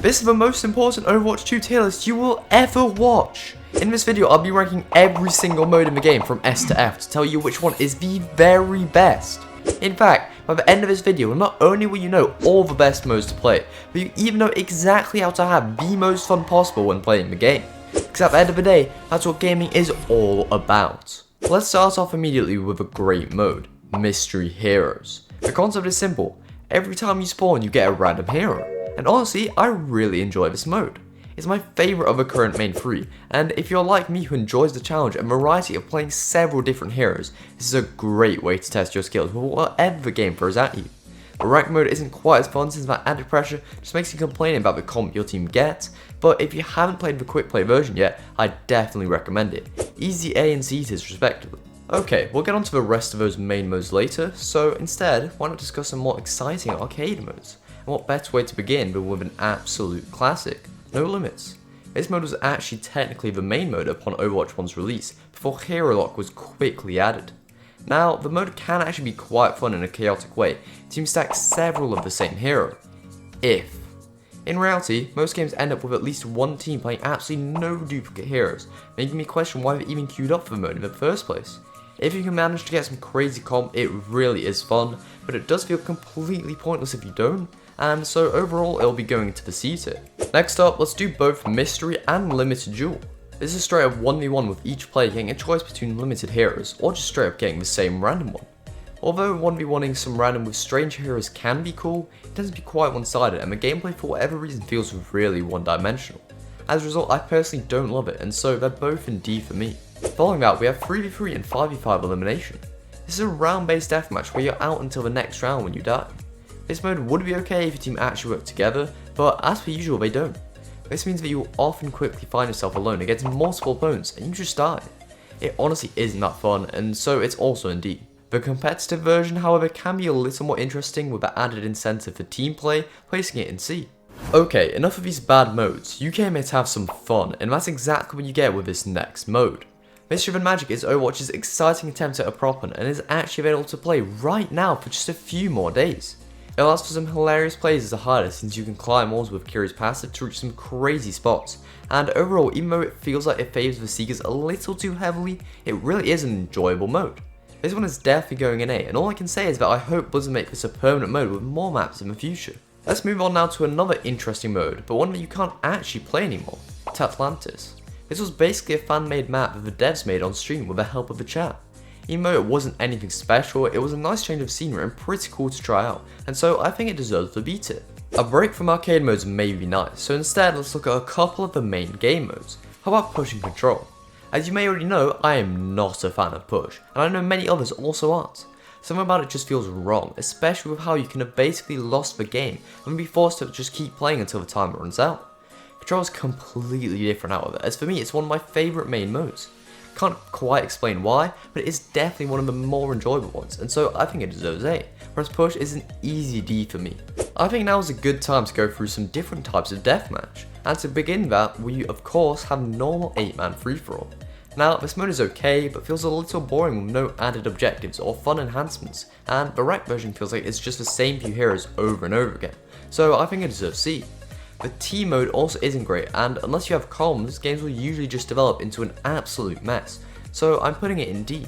This is the most important Overwatch 2 tier list you will ever watch. In this video, I'll be ranking every single mode in the game from S to F to tell you which one is the very best. In fact, by the end of this video, not only will you know all the best modes to play, but you even know exactly how to have the most fun possible when playing the game. Because at the end of the day, that's what gaming is all about. Let's start off immediately with a great mode, Mystery Heroes. The concept is simple. Every time you spawn, you get a random hero. And honestly, I really enjoy this mode. It's my favourite of the current main 3, and if you're like me who enjoys the challenge and variety of playing several different heroes, this is a great way to test your skills with whatever the game throws at you. The rank mode isn't quite as fun since that added pressure just makes you complain about the comp your team gets, but if you haven't played the quick play version yet, I definitely recommend it. Easy A and C tiers respectively. Okay, we'll get onto the rest of those main modes later, so instead, why not discuss some more exciting arcade modes? And what better way to begin than with an absolute classic, No Limits. This mode was actually technically the main mode upon Overwatch 1's release, before Hero Lock was quickly added. Now, the mode can actually be quite fun in a chaotic way, team stack several of the same hero. If. In reality, most games end up with at least one team playing absolutely no duplicate heroes, making me question why they even queued up for the mode in the first place. If you can manage to get some crazy comp, it really is fun, but it does feel completely pointless if you don't, and so overall it'll be going into the C tier. Next up, let's do both Mystery and Limited Duel. This is straight up 1v1 with each player getting a choice between limited heroes, or just straight up getting the same random one. Although 1v1ing some random with strange heroes can be cool, it tends to be quite one-sided and the gameplay for whatever reason feels really one-dimensional. As a result, I personally don't love it, and so they're both in D for me. Following that, we have 3v3 and 5v5 Elimination. This is a round-based deathmatch where you're out until the next round when you die. This mode would be okay if your team actually work together, but as per usual they don't. This means that you will often quickly find yourself alone against multiple opponents and you just die. It honestly isn't that fun, and so it's also in D. The competitive version, however, can be a little more interesting with the added incentive for team play, placing it in C. Okay, enough of these bad modes. You came here to have some fun, and that's exactly what you get with this next mode. Mischief and Magic is Overwatch's exciting attempt at a prop hunt and is actually available to play right now for just a few more days. It allows for some hilarious plays as a hider since you can climb walls with Kiri's passive to reach some crazy spots, and overall, even though it feels like it favours the Seekers a little too heavily, it really is an enjoyable mode. This one is definitely going in A, and all I can say is that I hope Blizzard make this a permanent mode with more maps in the future. Let's move on now to another interesting mode, but one that you can't actually play anymore, Atlantis. This was basically a fan-made map that the devs made on stream with the help of the chat. Even though it wasn't anything special, it was a nice change of scenery and pretty cool to try out, and so I think it deserves the B tier. A break from arcade modes may be nice, so instead let's look at a couple of the main game modes. How about Push and Control? As you may already know, I am not a fan of Push, and I know many others also aren't. Something about it just feels wrong, especially with how you can have basically lost the game and be forced to just keep playing until the timer runs out. Control is completely different out of it, as for me it's one of my favourite main modes. Can't quite explain why, but it is definitely one of the more enjoyable ones, and so I think it deserves A, whereas Push is an easy D for me. I think now is a good time to go through some different types of deathmatch, and to begin that, we of course have normal 8-man free-for-all. Now, this mode is okay, but feels a little boring with no added objectives or fun enhancements, and the rec version feels like it's just the same few heroes over and over again, so I think it deserves C. The T mode also isn't great, and unless you have comms, games will usually just develop into an absolute mess, so I'm putting it in D.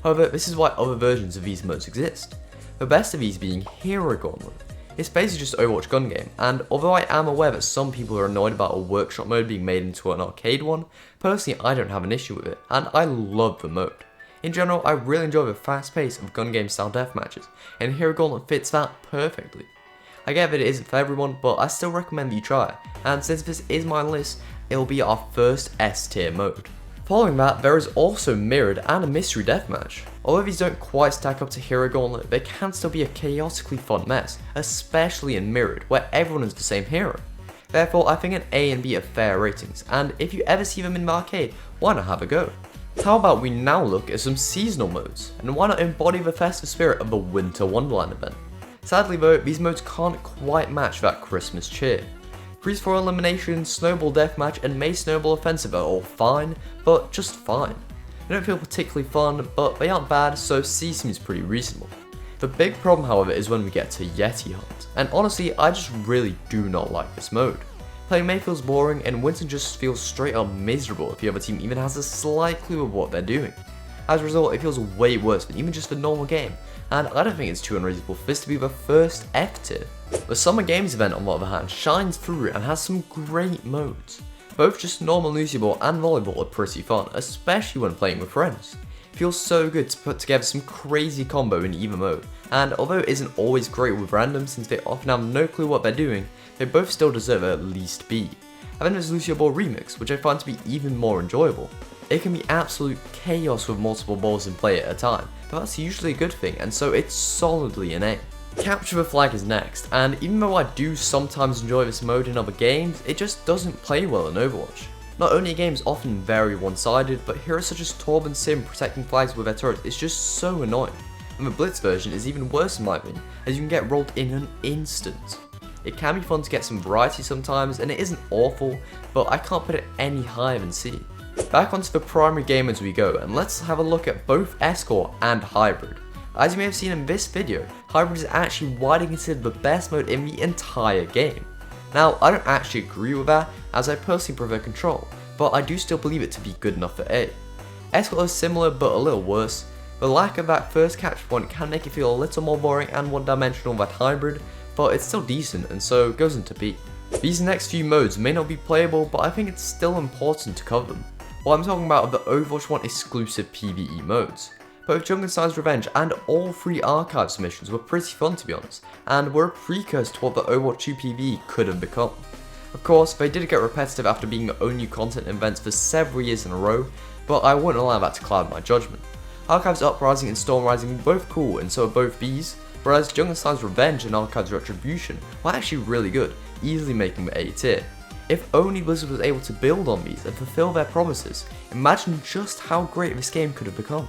However, this is why other versions of these modes exist. The best of these being Hero Gauntlet. It's basically just an Overwatch gun game, and although I am aware that some people are annoyed about a workshop mode being made into an arcade one, personally I don't have an issue with it, and I love the mode. In general, I really enjoy the fast pace of gun game style deathmatches, and Hero Gauntlet fits that perfectly. I get that it isn't for everyone, but I still recommend that you try it, and since this is my list, it will be our first S tier mode. Following that, there is also Mirrored and a Mystery Deathmatch. Although these don't quite stack up to Hero Gauntlet, they can still be a chaotically fun mess, especially in Mirrored, where everyone is the same hero. Therefore, I think an A and B are fair ratings, and if you ever see them in the arcade, why not have a go? How about we now look at some seasonal modes, and why not embody the festive spirit of the Winter Wonderland event? Sadly though, these modes can't quite match that Christmas cheer. Freeze for Elimination, Snowball Deathmatch, and May Snowball Offensive are all fine, but just fine. They don't feel particularly fun, but they aren't bad, so C seems pretty reasonable. The big problem, however, is when we get to Yeti Hunt, and honestly, I just really do not like this mode. Playing May feels boring, and Winston just feels straight up miserable if the other team even has a slight clue of what they're doing. As a result, it feels way worse than even just a normal game, and I don't think it's too unreasonable for this to be the first F tier. The Summer Games event, on the other hand, shines through and has some great modes. Both just normal Lucy Ball and Volleyball are pretty fun, especially when playing with friends. It feels so good to put together some crazy combo in either mode, and although it isn't always great with random since they often have no clue what they're doing, they both still deserve at least B. And then there's Lucio Ball Remix, which I find to be even more enjoyable. It can be absolute chaos with multiple balls in play at a time, but that's usually a good thing, and so it's solidly an A. Capture the Flag is next, and even though I do sometimes enjoy this mode in other games, it just doesn't play well in Overwatch. Not only are games often very one-sided, but heroes such as Torb and Sim protecting flags with their turrets is just so annoying. And the Blitz version is even worse in my opinion, as you can get rolled in an instant. It can be fun to get some variety sometimes, and it isn't awful, but I can't put it any higher than C. Back onto the primary game as we go, and let's have a look at both Escort and Hybrid. As you may have seen in this video, Hybrid is actually widely considered the best mode in the entire game. Now, I don't actually agree with that, as I personally prefer Control, but I do still believe it to be good enough for A. Escort is similar but a little worse. The lack of that first catch point can make it feel a little more boring and one-dimensional than Hybrid, but it's still decent and so goes into B. These next few modes may not be playable, but I think it's still important to cover them. What I'm talking about are the Overwatch 1 exclusive PvE modes. Both Junkenstein's Revenge and all 3 Archives missions were pretty fun to be honest, and were a precursor to what the Overwatch 2 PvE could have become. Of course, they did get repetitive after being the only content events for several years in a row, but I wouldn't allow that to cloud my judgment. Archives Uprising and Storm Rising were both cool and so are both Bs, whereas Junkenstein's Revenge and Archives Retribution were actually really good, easily making the A tier. If only Blizzard was able to build on these and fulfill their promises, imagine just how great this game could have become.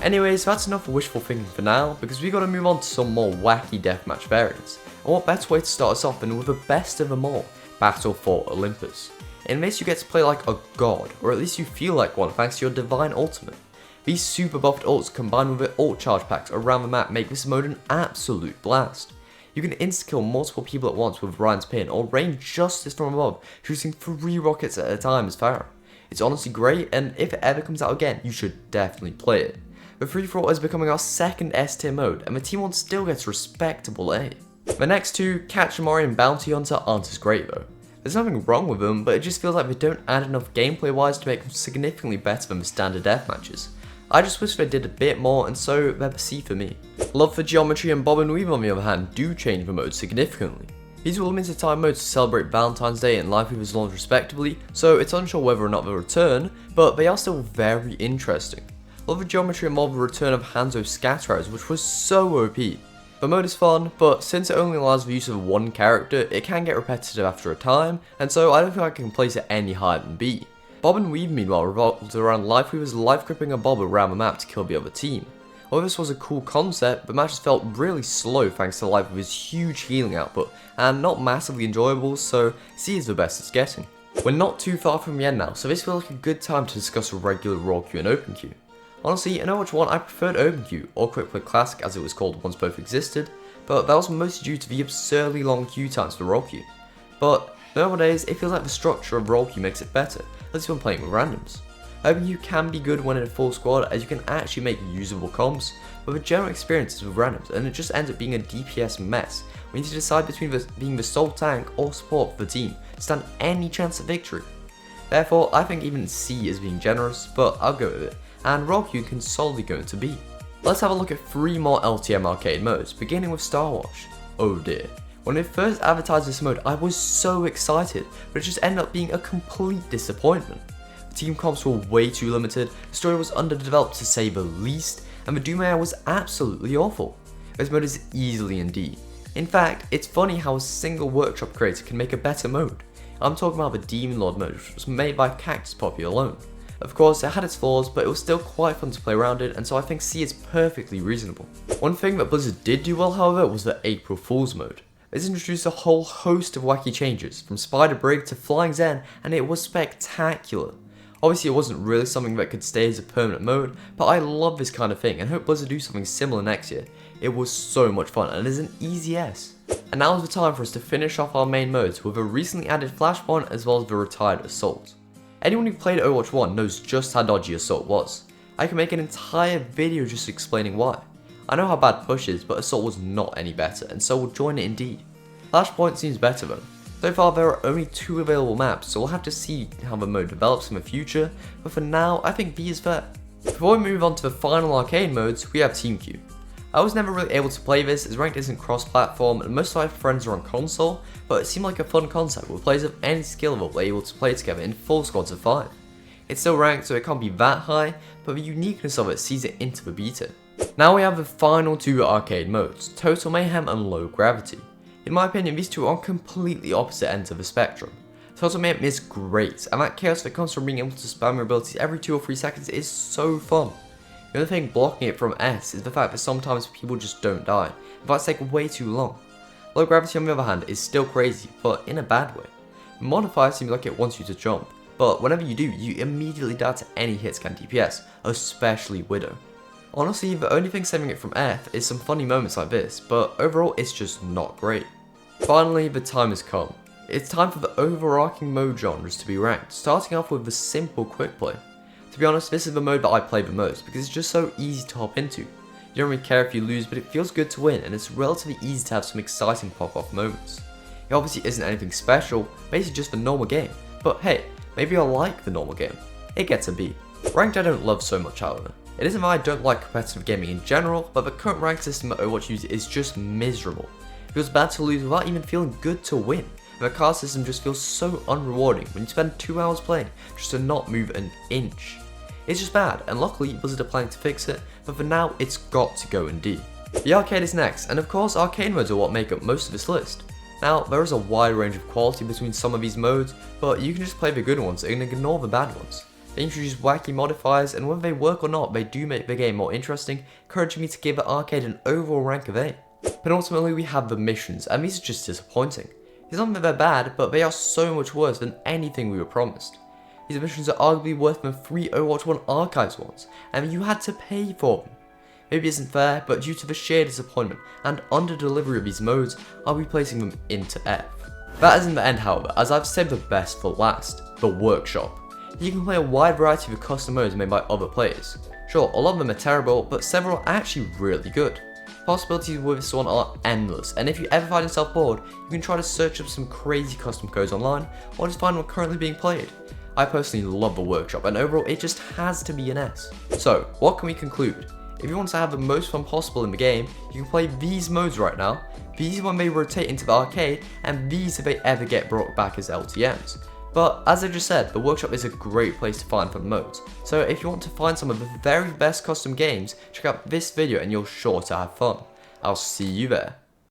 Anyways, that's enough wishful thinking for now, because we gotta move on to some more wacky deathmatch variants. And what better way to start us off than with the best of them all, Battle for Olympus. In this you get to play like a god, or at least you feel like one thanks to your divine ultimate. These super buffed ults combined with the ult charge packs around the map make this mode an absolute blast. You can insta-kill multiple people at once with Ryan's pin, or rain justice from above, shooting 3 rockets at a time as Pharaoh. It's honestly great, and if it ever comes out again, you should definitely play it. The free-for-all is becoming our second S tier mode, and the Team 1 still gets respectable A. The next two, Katamari and Bounty Hunter, aren't as great though. There's nothing wrong with them, but it just feels like they don't add enough gameplay wise to make them significantly better than the standard deathmatches. I just wish they did a bit more, and so they're the C for me. Love for Geometry and Bob and Weave on the other hand do change the modes significantly. These were limited time modes to celebrate Valentine's Day and Lifeweaver's launch respectively, so it's unsure whether or not they'll return, but they are still very interesting. Love the Geometry and Mob the return of Hanzo's Scatter Arrows, which was so OP. The mode is fun, but since it only allows the use of one character, it can get repetitive after a time, and so I don't feel like I can place it any higher than B. Bob and Weave meanwhile revolves around Lifeweaver's life gripping a bob around the map to kill the other team. Although this was a cool concept, the matches felt really slow thanks to Lifeweaver's huge healing output, and not massively enjoyable, so C is the best it's getting. We're not too far from the end now, so this feels like a good time to discuss a regular raw queue and open queue. Honestly, in Overwatch 1 I preferred Open Queue, or Quick Play Classic as it was called once both existed, but that was mostly due to the absurdly long queue times for Roll Queue. But nowadays, it feels like the structure of Roll Queue makes it better, at least when playing with randoms. Open Queue can be good when in a full squad as you can actually make usable comps, but the general experience is with randoms and it just ends up being a DPS mess. We need to decide between being the sole tank or support for the team to stand any chance of victory. Therefore, I think even C is being generous, but I'll go with it, and Roll Queue can solidly go into B. Let's have a look at 3 more LTM arcade modes, beginning with Star Wars. Oh dear. When they first advertised this mode, I was so excited, but it just ended up being a complete disappointment. The team comps were way too limited, the story was underdeveloped to say the least, and the Doom AI was absolutely awful. This mode is easily in D. In fact, it's funny how a single workshop creator can make a better mode. I'm talking about the Demon Lord mode, which was made by Cactus Poppy alone. Of course, it had its flaws, but it was still quite fun to play around it, and so I think C is perfectly reasonable. One thing that Blizzard did do well, however, was the April Fool's mode. This introduced a whole host of wacky changes, from Spider Brig to Flying Zen, and it was spectacular. Obviously, it wasn't really something that could stay as a permanent mode, but I love this kind of thing and hope Blizzard do something similar next year. It was so much fun and is an easy S. And now is the time for us to finish off our main modes with a recently added Flashpoint as well as the retired Assault. Anyone who played Overwatch 1 knows just how dodgy Assault was. I can make an entire video just explaining why. I know how bad Push is, but Assault was not any better, and so we'll join it indeed. Flashpoint seems better though. So far there are only 2 available maps, so we'll have to see how the mode develops in the future, but for now I think B is fair. Before we move on to the final arcade modes, we have Team Q. I was never really able to play this as ranked isn't cross-platform and most of my friends are on console, but it seemed like a fun concept where players of any skill level were able to play together in full squads of 5. It's still ranked so it can't be that high, but the uniqueness of it sees it into the beta. Now we have the final 2 arcade modes, Total Mayhem and Low Gravity. In my opinion, these 2 are on completely opposite ends of the spectrum. Total Mayhem is great, and that chaos that comes from being able to spam your abilities every 2 or 3 seconds is so fun. The only thing blocking it from S is the fact that sometimes people just don't die, and fights take way too long. Low Gravity on the other hand is still crazy, but in a bad way. The modifier seems like it wants you to jump, but whenever you do, you immediately die to any hitscan DPS, especially Widow. Honestly, the only thing saving it from F is some funny moments like this, but overall it's just not great. Finally, the time has come. It's time for the overarching mode genres to be ranked, starting off with the simple quick play. To be honest, this is the mode that I play the most because it's just so easy to hop into. You don't really care if you lose, but it feels good to win and it's relatively easy to have some exciting pop-off moments. It obviously isn't anything special, basically just the normal game, but hey, maybe I like the normal game. It gets a B. Ranked I don't love so much however. It isn't that I don't like competitive gaming in general, but the current rank system that Overwatch uses is just miserable. It feels bad to lose without even feeling good to win. And the card system just feels so unrewarding when you spend 2 hours playing just to not move an inch. It's just bad, and luckily Blizzard are planning to fix it, but for now it's got to go in D. The arcade is next, and of course arcade modes are what make up most of this list. Now, there is a wide range of quality between some of these modes, but you can just play the good ones and ignore the bad ones. They introduce wacky modifiers, and whether they work or not, they do make the game more interesting, encouraging me to give the arcade an overall rank of A. Penultimately, we have the missions, and these are just disappointing. It's not that they're bad, but they are so much worse than anything we were promised. These missions are arguably worse than 3 Overwatch 1 Archives ones, and you had to pay for them. Maybe it isn't fair, but due to the sheer disappointment and under-delivery of these modes, I'll be placing them into F. That isn't the end however, as I've saved the best for last, the Workshop. You can play a wide variety of custom modes made by other players. Sure, a lot of them are terrible, but several are actually really good. Possibilities with this one are endless, and if you ever find yourself bored, you can try to search up some crazy custom codes online, or just find one currently being played. I personally love the Workshop, and overall it just has to be an S. So, what can we conclude? If you want to have the most fun possible in the game, you can play these modes right now, these when they rotate into the arcade, and these if they ever get brought back as LTMs. But as I just said, the Workshop is a great place to find fun modes, so if you want to find some of the very best custom games, check out this video and you're sure to have fun. I'll see you there.